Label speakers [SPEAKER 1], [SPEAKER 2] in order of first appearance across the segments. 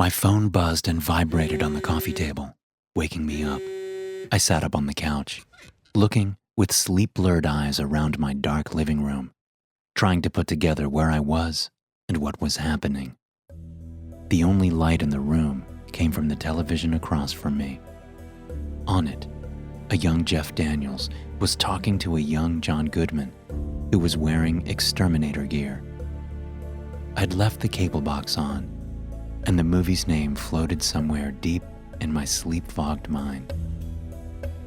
[SPEAKER 1] My phone buzzed and vibrated on the coffee table, waking me up. I sat up on the couch, looking with sleep-blurred eyes around my dark living room, trying to put together where I was and what was happening. The only light in the room came from the television across from me. On it, a young Jeff Daniels was talking to a young John Goodman who was wearing exterminator gear. I'd left the cable box on, and the movie's name floated somewhere deep in my sleep-fogged mind.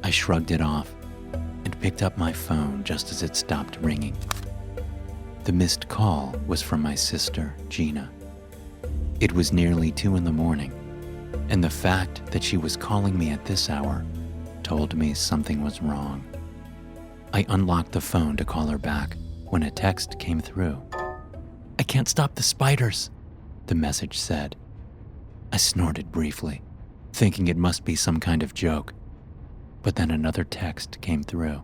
[SPEAKER 1] I shrugged it off and picked up my phone just as it stopped ringing. The missed call was from my sister, Gina. It was nearly 2 a.m, and the fact that she was calling me at this hour told me something was wrong. I unlocked the phone to call her back when a text came through. "I can't stop the spiders," the message said. I snorted briefly, thinking it must be some kind of joke. But then another text came through.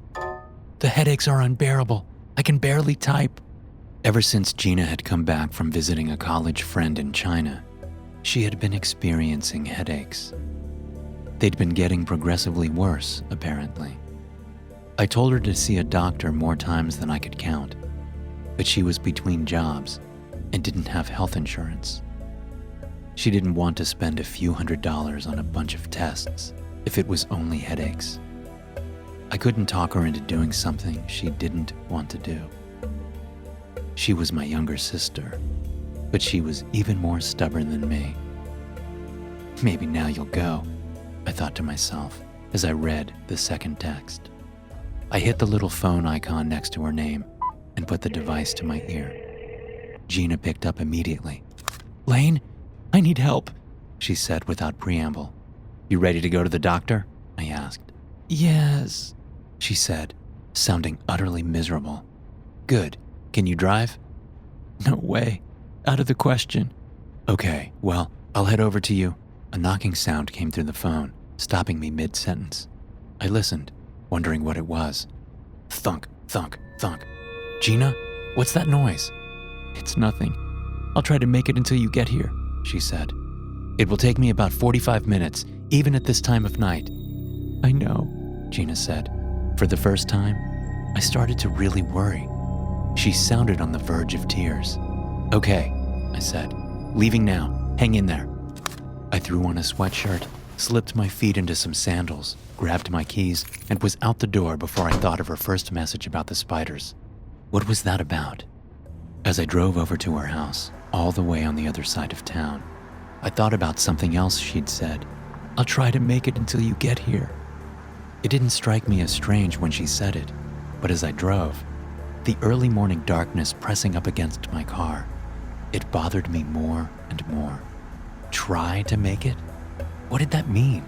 [SPEAKER 1] "The headaches are unbearable. I can barely type." Ever since Gina had come back from visiting a college friend in China, she had been experiencing headaches. They'd been getting progressively worse, apparently. I told her to see a doctor more times than I could count, but she was between jobs and didn't have health insurance. She didn't want to spend a few $100s on a bunch of tests if it was only headaches. I couldn't talk her into doing something she didn't want to do. She was my younger sister, but she was even more stubborn than me. "Maybe now you'll go," I thought to myself as I read the second text. I hit the little phone icon next to her name and put the device to my ear. Gina picked up immediately. "Lane, I need help," she said without preamble. "You ready to go to the doctor?" I asked. "Yes," she said, sounding utterly miserable. "Good. Can you drive?" "No way. Out of the question." "Okay, well, I'll head over to you." A knocking sound came through the phone, stopping me mid-sentence. I listened, wondering what it was. Thunk, thunk, thunk. "Gina, what's that noise?" "It's nothing. I'll try to make it until you get here," she said. "It will take me about 45 minutes, even at this time of night." "I know," Gina said. For the first time, I started to really worry. She sounded on the verge of tears. "Okay," I said. "Leaving now. Hang in there." I threw on a sweatshirt, slipped my feet into some sandals, grabbed my keys, and was out the door before I thought of her first message about the spiders. What was that about? As I drove over to her house, all the way on the other side of town, I thought about something else she'd said. "I'll try to make it until you get here." It didn't strike me as strange when she said it, but as I drove, the early morning darkness pressing up against my car, it bothered me more and more. Try to make it? What did that mean?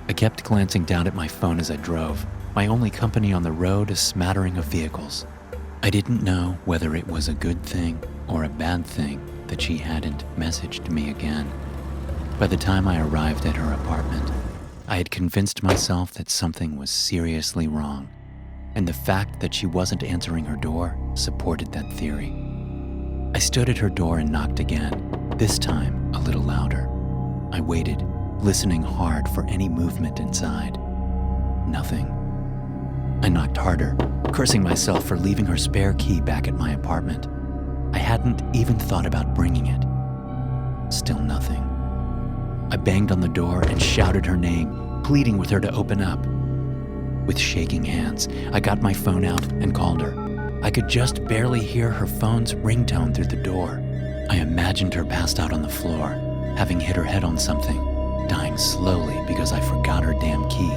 [SPEAKER 1] I kept glancing down at my phone as I drove, my only company on the road a smattering of vehicles. I didn't know whether it was a good thing or a bad thing that she hadn't messaged me again. By the time I arrived at her apartment, I had convinced myself that something was seriously wrong, and the fact that she wasn't answering her door supported that theory. I stood at her door and knocked again, this time a little louder. I waited, listening hard for any movement inside. Nothing. I knocked harder, cursing myself for leaving her spare key back at my apartment. I hadn't even thought about bringing it. Still nothing. I banged on the door and shouted her name, pleading with her to open up. With shaking hands, I got my phone out and called her. I could just barely hear her phone's ringtone through the door. I imagined her passed out on the floor, having hit her head on something, dying slowly because I forgot her damn key.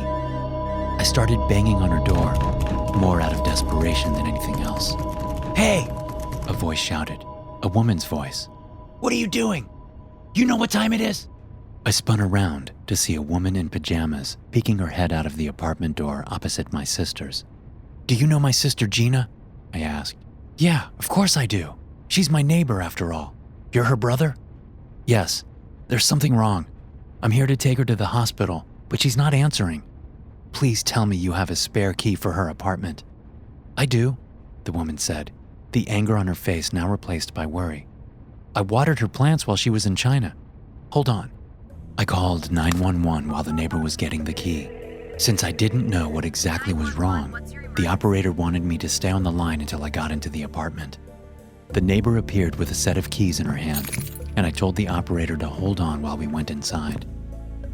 [SPEAKER 1] I started banging on her door, more out of desperation than anything else. "Hey!" a voice shouted, a woman's voice. "What are you doing? You know what time it is?" I spun around to see a woman in pajamas peeking her head out of the apartment door opposite my sister's. "Do you know my sister Gina?" I asked. "Yeah, of course I do. She's my neighbor after all. You're her brother?" "Yes. There's something wrong. I'm here to take her to the hospital, but she's not answering. Please tell me you have a spare key for her apartment." "I do," the woman said, the anger on her face now replaced by worry. "I watered her plants while she was in China. hold on." I called 911 while the neighbor was getting the key. Since I didn't know what exactly was wrong, the operator wanted me to stay on the line until I got into the apartment. The neighbor appeared with a set of keys in her hand, and I told the operator to hold on while we went inside.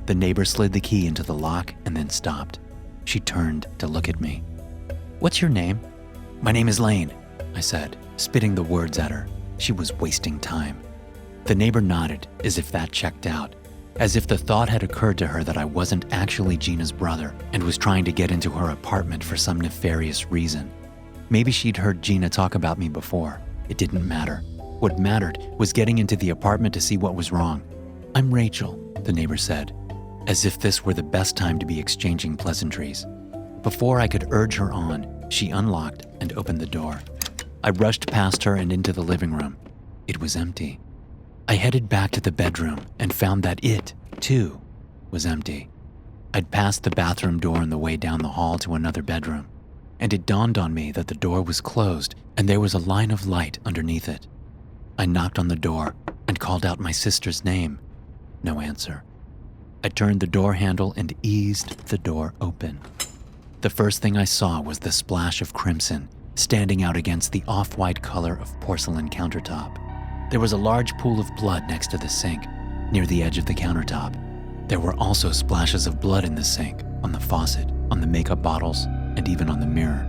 [SPEAKER 1] The neighbor slid the key into the lock and then stopped. She turned to look at me. "What's your name?" "My name is Lane," I said, spitting the words at her. She was wasting time. The neighbor nodded as if that checked out, as if the thought had occurred to her that I wasn't actually Gina's brother and was trying to get into her apartment for some nefarious reason. Maybe she'd heard Gina talk about me before. It didn't matter. What mattered was getting into the apartment to see what was wrong. "I'm Rachel," the neighbor said, as if this were the best time to be exchanging pleasantries. Before I could urge her on, she unlocked and opened the door. I rushed past her and into the living room. It was empty. I headed back to the bedroom and found that it, too, was empty. I'd passed the bathroom door on the way down the hall to another bedroom, and it dawned on me that the door was closed and there was a line of light underneath it. I knocked on the door and called out my sister's name. No answer. I turned the door handle and eased the door open. The first thing I saw was the splash of crimson standing out against the off-white color of porcelain countertop. There was a large pool of blood next to the sink, near the edge of the countertop. There were also splashes of blood in the sink, on the faucet, on the makeup bottles, and even on the mirror.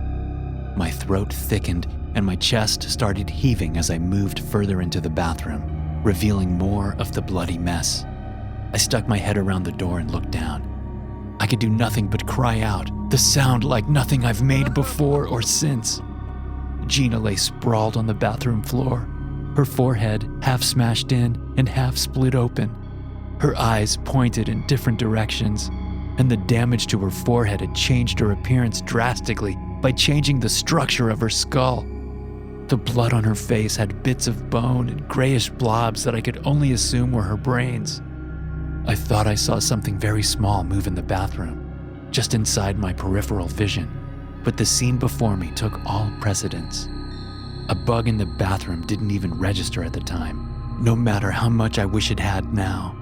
[SPEAKER 1] My throat thickened and my chest started heaving as I moved further into the bathroom, revealing more of the bloody mess. I stuck my head around the door and looked down. I could do nothing but cry out, the sound like nothing I've made before or since. Gina lay sprawled on the bathroom floor, her forehead half smashed in and half split open. Her eyes pointed in different directions, and the damage to her forehead had changed her appearance drastically by changing the structure of her skull. The blood on her face had bits of bone and grayish blobs that I could only assume were her brains. I thought I saw something very small move in the bathroom, just inside my peripheral vision, but the scene before me took all precedence. A bug in the bathroom didn't even register at the time, no matter how much I wish it had now.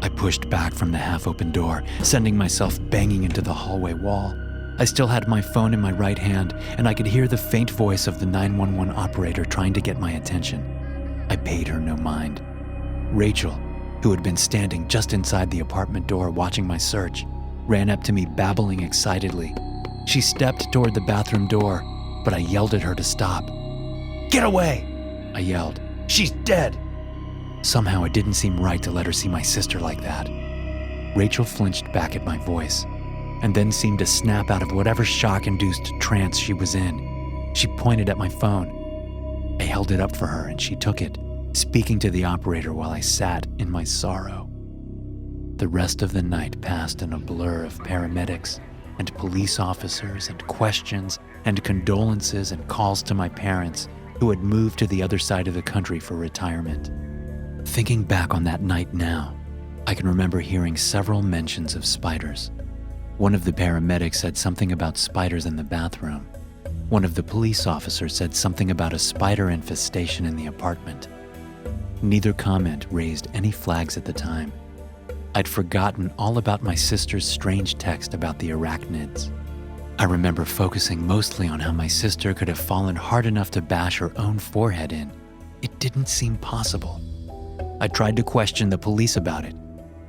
[SPEAKER 1] I pushed back from the half-open door, sending myself banging into the hallway wall. I still had my phone in my right hand, and I could hear the faint voice of the 911 operator trying to get my attention. I paid her no mind. Rachel, who had been standing just inside the apartment door watching my search, ran up to me babbling excitedly. She stepped toward the bathroom door, but I yelled at her to stop. "Get away!" I yelled. "She's dead!" Somehow it didn't seem right to let her see my sister like that. Rachel flinched back at my voice, and then seemed to snap out of whatever shock-induced trance she was in. She pointed at my phone. I held it up for her and she took it, speaking to the operator while I sat in my sorrow. The rest of the night passed in a blur of paramedics and police officers and questions and condolences and calls to my parents who had moved to the other side of the country for retirement. Thinking back on that night now, I can remember hearing several mentions of spiders. One of the paramedics said something about spiders in the bathroom. One of the police officers said something about a spider infestation in the apartment. Neither comment raised any flags at the time. I'd forgotten all about my sister's strange text about the arachnids. I remember focusing mostly on how my sister could have fallen hard enough to bash her own forehead in. It didn't seem possible. I tried to question the police about it,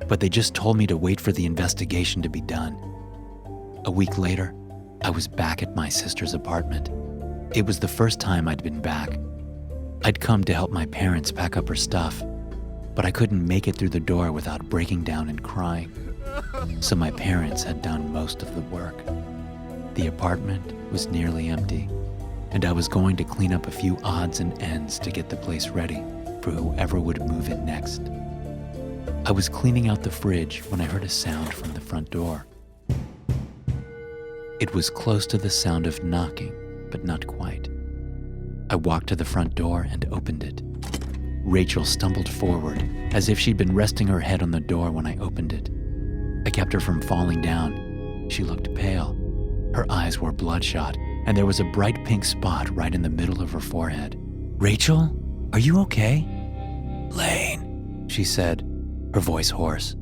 [SPEAKER 1] but they just told me to wait for the investigation to be done. A week later, I was back at my sister's apartment. It was the first time I'd been back. I'd come to help my parents pack up her stuff, but I couldn't make it through the door without breaking down and crying. So my parents had done most of the work. The apartment was nearly empty, and I was going to clean up a few odds and ends to get the place ready for whoever would move in next. I was cleaning out the fridge when I heard a sound from the front door. It was close to the sound of knocking, but not quite. I walked to the front door and opened it. Rachel stumbled forward, as if she'd been resting her head on the door when I opened it. I kept her from falling down. She looked pale. Her eyes were bloodshot, and there was a bright pink spot right in the middle of her forehead. "Rachel, are you okay?" "Lane," she said. her voice hoarse.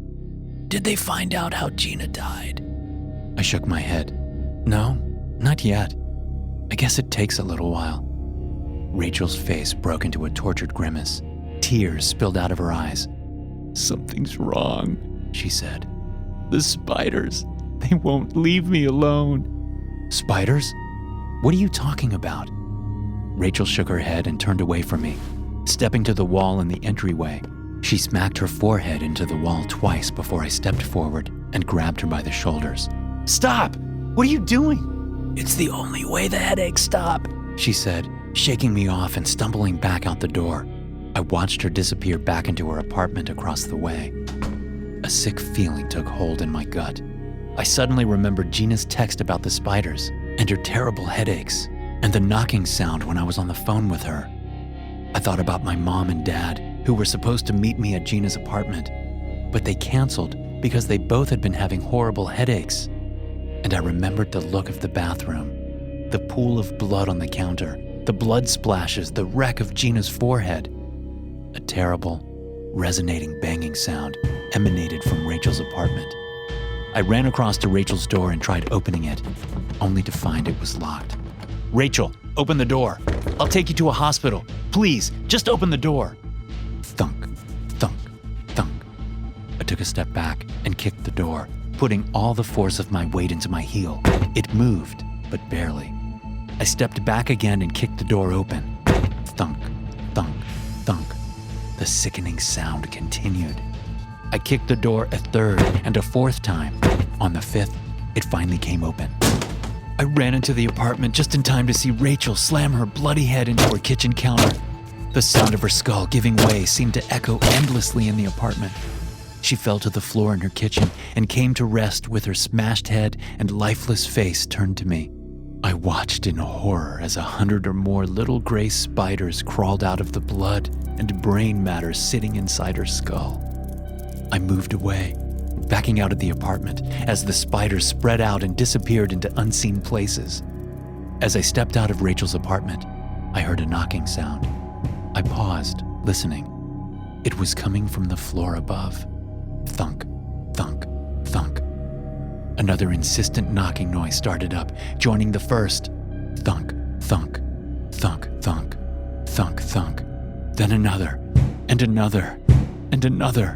[SPEAKER 1] "Did they find out how Gina died?" I shook my head. "No, not yet. I guess it takes a little while." Rachel's face broke into a tortured grimace. Tears spilled out of her eyes. "Something's wrong," she said. "The spiders, they won't leave me alone." "Spiders? What are you talking about?" Rachel shook her head and turned away from me. Stepping to the wall in the entryway, she smacked her forehead into the wall twice before I stepped forward and grabbed her by the shoulders. "Stop! What are you doing?" "It's the only way the headaches stop," she said, shaking me off and stumbling back out the door. I watched her disappear back into her apartment across the way. A sick feeling took hold in my gut. I suddenly remembered Gina's text about the spiders and her terrible headaches and the knocking sound when I was on the phone with her. I thought about my mom and dad, who were supposed to meet me at Gina's apartment, but they canceled because they both had been having horrible headaches. And I remembered the look of the bathroom, the pool of blood on the counter, the blood splashes, the wreck of Gina's forehead. A terrible, resonating banging sound emanated from Rachel's apartment. I ran across to Rachel's door and tried opening it, only to find it was locked. "Rachel, open the door. I'll take you to a hospital. Please, just open the door." Thunk, thunk, thunk. I took a step back and kicked the door, putting all the force of my weight into my heel. It moved, but barely. I stepped back again and kicked the door open. Thunk, thunk, thunk. The sickening sound continued. I kicked the door a third and a fourth time. On the fifth, it finally came open. I ran into the apartment just in time to see Rachel slam her bloody head into her kitchen counter. The sound of her skull giving way seemed to echo endlessly in the apartment. She fell to the floor in her kitchen and came to rest with her smashed head and lifeless face turned to me. I watched in horror as 100 or more little gray spiders crawled out of the blood and brain matter sitting inside her skull. I moved away, backing out of the apartment as the spiders spread out and disappeared into unseen places. As I stepped out of Rachel's apartment, I heard a knocking sound. I paused, listening. It was coming from the floor above. Thunk, thunk, thunk. Another insistent knocking noise started up, joining the first. Thunk, thunk, thunk, thunk, thunk, thunk. Then another, and another, and another.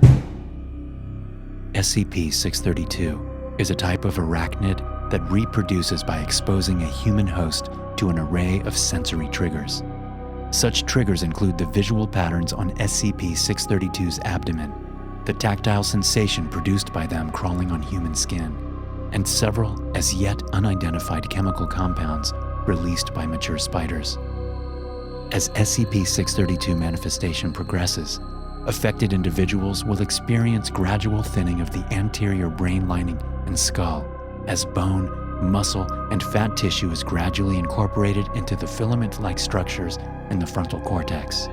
[SPEAKER 1] SCP-632 is a type of arachnid that reproduces by exposing a human host to an array of sensory triggers. Such triggers include the visual patterns on SCP-632's abdomen, the tactile sensation produced by them crawling on human skin, and several as yet unidentified chemical compounds released by mature spiders. As SCP-632 manifestation progresses, affected individuals will experience gradual thinning of the anterior brain lining and skull as bone, muscle, and fat tissue is gradually incorporated into the filament-like structures in the frontal cortex.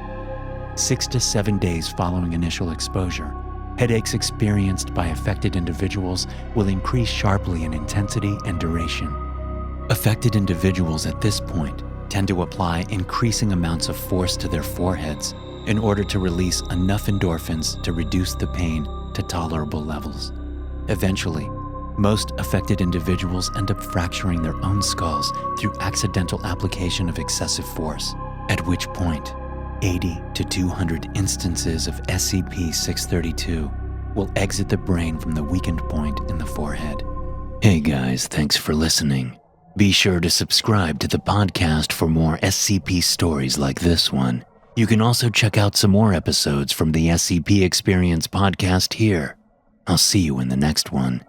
[SPEAKER 1] 6 to 7 days following initial exposure, headaches experienced by affected individuals will increase sharply in intensity and duration. Affected individuals at this point tend to apply increasing amounts of force to their foreheads in order to release enough endorphins to reduce the pain to tolerable levels. Eventually, most affected individuals end up fracturing their own skulls through accidental application of excessive force, at which point 80 to 200 instances of SCP-632 will exit the brain from the weakened point in the forehead. Hey guys, thanks for listening. Be sure to subscribe to the podcast for more SCP stories like this one. You can also check out some more episodes from the SCP Experience podcast here. I'll see you in the next one.